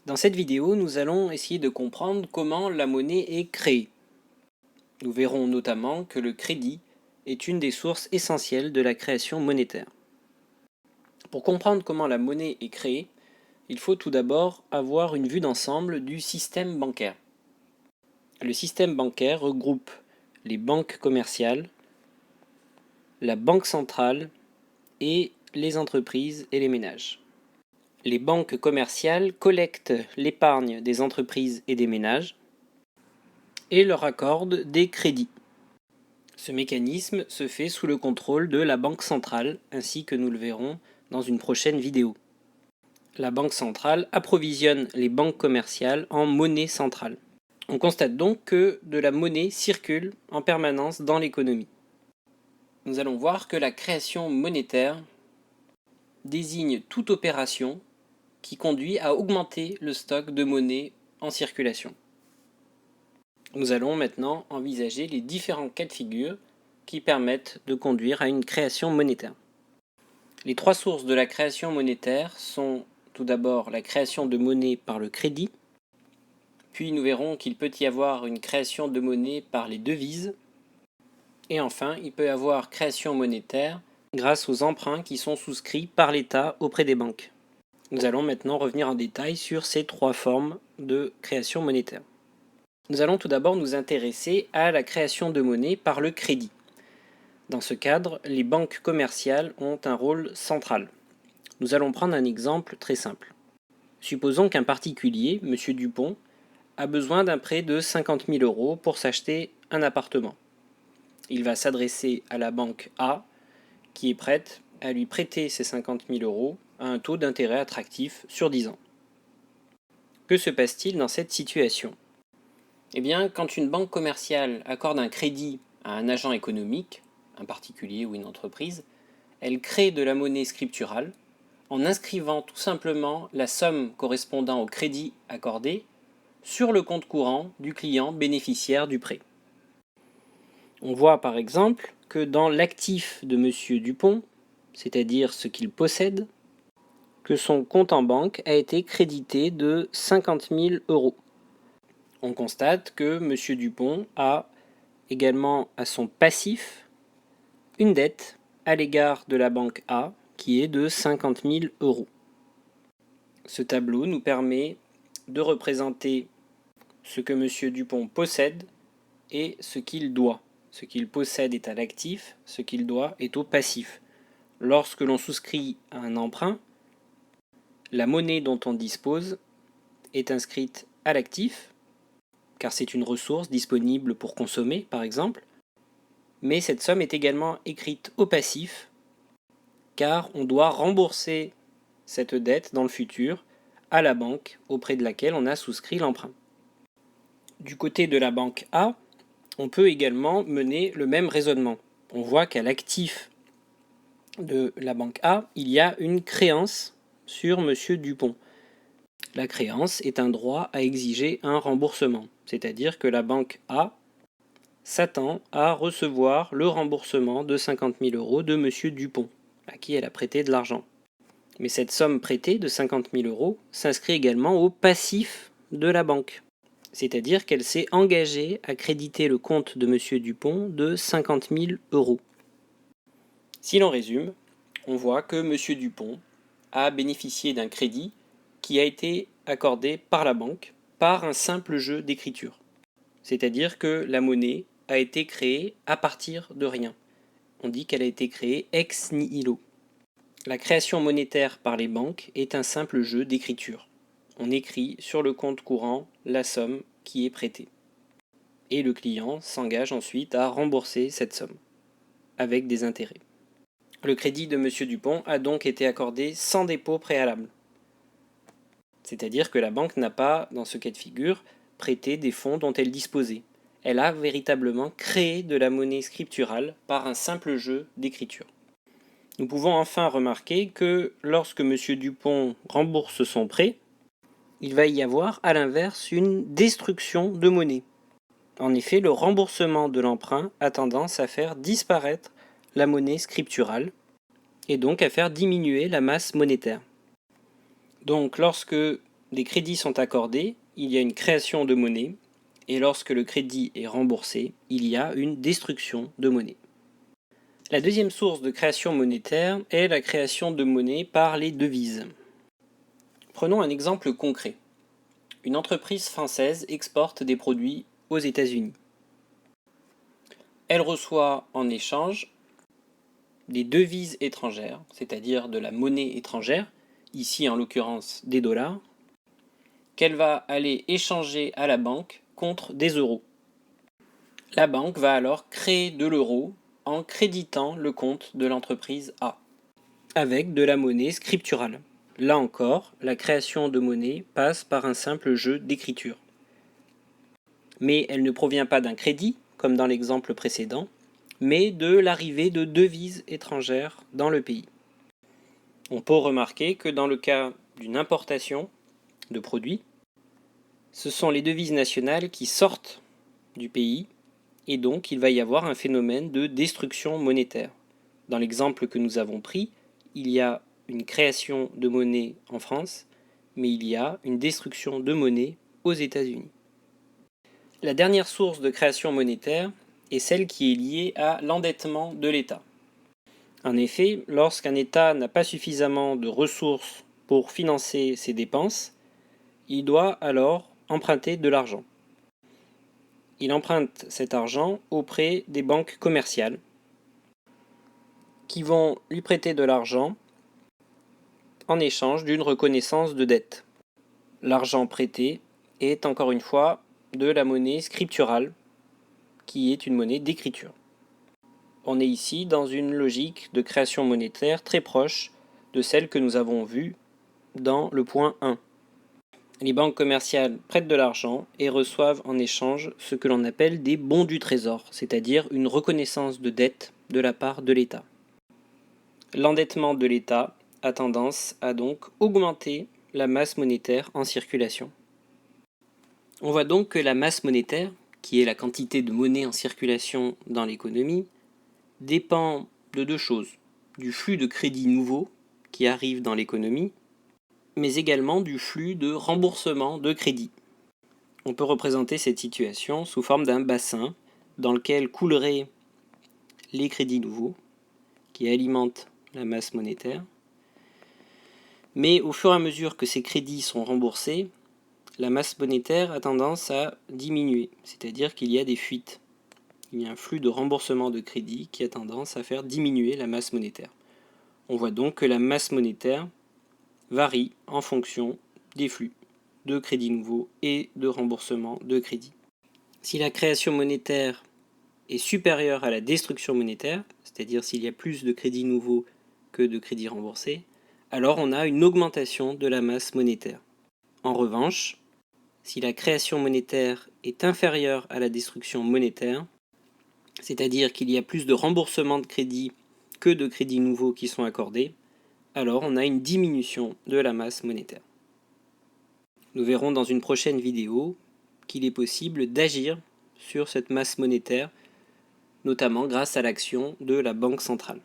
Dans cette vidéo, nous allons essayer de comprendre comment la monnaie est créée. Nous verrons notamment que le crédit est une des sources essentielles de la création monétaire. Pour comprendre comment la monnaie est créée, il faut tout d'abord avoir une vue d'ensemble du système bancaire. Le système bancaire regroupe les banques commerciales, la banque centrale et les entreprises et les ménages. Les banques commerciales collectent l'épargne des entreprises et des ménages et leur accordent des crédits. Ce mécanisme se fait sous le contrôle de la Banque centrale, ainsi que nous le verrons dans une prochaine vidéo. La Banque centrale approvisionne les banques commerciales en monnaie centrale. On constate donc que de la monnaie circule en permanence dans l'économie. Nous allons voir que la création monétaire désigne toute opération qui conduit à augmenter le stock de monnaie en circulation. Nous allons maintenant envisager les différents cas de figure qui permettent de conduire à une création monétaire. Les trois sources de la création monétaire sont tout d'abord la création de monnaie par le crédit, puis nous verrons qu'il peut y avoir une création de monnaie par les devises, et enfin il peut y avoir création monétaire grâce aux emprunts qui sont souscrits par l'État auprès des banques. Nous allons maintenant revenir en détail sur ces trois formes de création monétaire. Nous allons tout d'abord nous intéresser à la création de monnaie par le crédit. Dans ce cadre, les banques commerciales ont un rôle central. Nous allons prendre un exemple très simple. Supposons qu'un particulier, M. Dupont, a besoin d'un prêt de 50 000 € pour s'acheter un appartement. Il va s'adresser à la banque A, qui est prête à lui prêter ces 50 000 € à un taux d'intérêt attractif sur 10 ans. Que se passe-t-il dans cette situation ? Eh bien, quand une banque commerciale accorde un crédit à un agent économique, un particulier ou une entreprise, elle crée de la monnaie scripturale en inscrivant tout simplement la somme correspondant au crédit accordé sur le compte courant du client bénéficiaire du prêt. On voit par exemple que dans l'actif de M. Dupont, c'est-à-dire ce qu'il possède, que son compte en banque a été crédité de 50 000 €. On constate que M. Dupont a également à son passif une dette à l'égard de la banque A qui est de 50 000 €. Ce tableau nous permet de représenter ce que M. Dupont possède et ce qu'il doit. Ce qu'il possède est à l'actif, ce qu'il doit est au passif. Lorsque l'on souscrit à un emprunt, la monnaie dont on dispose est inscrite à l'actif, car c'est une ressource disponible pour consommer, par exemple, mais cette somme est également écrite au passif, car on doit rembourser cette dette dans le futur à la banque auprès de laquelle on a souscrit l'emprunt. Du côté de la banque A, on peut également mener le même raisonnement. On voit qu'à l'actif de la banque A, il y a une créance sur M. Dupont. La créance est un droit à exiger un remboursement, c'est-à-dire que la banque A s'attend à recevoir le remboursement de 50 000 € de M. Dupont, à qui elle a prêté de l'argent. Mais cette somme prêtée de 50 000 € s'inscrit également au passif de la banque, c'est-à-dire qu'elle s'est engagée à créditer le compte de M. Dupont de 50 000 €. Si l'on résume, on voit que M. Dupont a bénéficié d'un crédit qui a été accordé par la banque par un simple jeu d'écriture. C'est-à-dire que la monnaie a été créée à partir de rien. On dit qu'elle a été créée ex nihilo. La création monétaire par les banques est un simple jeu d'écriture. On écrit sur le compte courant la somme qui est prêtée. Et le client s'engage ensuite à rembourser cette somme, avec des intérêts. Le crédit de M. Dupont a donc été accordé sans dépôt préalable. C'est-à-dire que la banque n'a pas, dans ce cas de figure, prêté des fonds dont elle disposait. Elle a véritablement créé de la monnaie scripturale par un simple jeu d'écriture. Nous pouvons enfin remarquer que lorsque M. Dupont rembourse son prêt, il va y avoir à l'inverse une destruction de monnaie. En effet, le remboursement de l'emprunt a tendance à faire disparaître la monnaie scripturale et donc à faire diminuer la masse monétaire. Donc lorsque des crédits sont accordés, il y a une création de monnaie, et lorsque le crédit est remboursé, il y a une destruction de monnaie. La deuxième source de création monétaire est la création de monnaie par les devises. Prenons un exemple concret. Une entreprise française exporte des produits aux États-Unis. Elle reçoit en échange des devises étrangères, c'est-à-dire de la monnaie étrangère, ici en l'occurrence des dollars, qu'elle va aller échanger à la banque contre des euros. La banque va alors créer de l'euro en créditant le compte de l'entreprise A, avec de la monnaie scripturale. Là encore, la création de monnaie passe par un simple jeu d'écriture. Mais elle ne provient pas d'un crédit, comme dans l'exemple précédent, mais de l'arrivée de devises étrangères dans le pays. On peut remarquer que dans le cas d'une importation de produits, ce sont les devises nationales qui sortent du pays, et donc il va y avoir un phénomène de destruction monétaire. Dans l'exemple que nous avons pris, il y a une création de monnaie en France, mais il y a une destruction de monnaie aux États-Unis. La dernière source de création monétaire est celle qui est liée à l'endettement de l'État. En effet, lorsqu'un État n'a pas suffisamment de ressources pour financer ses dépenses, il doit alors emprunter de l'argent. Il emprunte cet argent auprès des banques commerciales qui vont lui prêter de l'argent en échange d'une reconnaissance de dette. L'argent prêté est encore une fois de la monnaie scripturale, qui est une monnaie d'écriture. On est ici dans une logique de création monétaire très proche de celle que nous avons vue dans le point 1. Les banques commerciales prêtent de l'argent et reçoivent en échange ce que l'on appelle des bons du trésor, c'est-à-dire une reconnaissance de dette de la part de l'État. L'endettement de l'État a tendance à donc augmenter la masse monétaire en circulation. On voit donc que la masse monétaire, qui est la quantité de monnaie en circulation dans l'économie, dépend de deux choses, du flux de crédits nouveaux qui arrivent dans l'économie, mais également du flux de remboursement de crédit. On peut représenter cette situation sous forme d'un bassin dans lequel couleraient les crédits nouveaux qui alimentent la masse monétaire, mais au fur et à mesure que ces crédits sont remboursés, la masse monétaire a tendance à diminuer, c'est-à-dire qu'il y a des fuites. Il y a un flux de remboursement de crédit qui a tendance à faire diminuer la masse monétaire. On voit donc que la masse monétaire varie en fonction des flux de crédits nouveaux et de remboursement de crédit. Si la création monétaire est supérieure à la destruction monétaire, c'est-à-dire s'il y a plus de crédits nouveaux que de crédits remboursés, alors on a une augmentation de la masse monétaire. En revanche, si la création monétaire est inférieure à la destruction monétaire, c'est-à-dire qu'il y a plus de remboursement de crédit que de crédits nouveaux qui sont accordés, alors on a une diminution de la masse monétaire. Nous verrons dans une prochaine vidéo qu'il est possible d'agir sur cette masse monétaire, notamment grâce à l'action de la Banque centrale.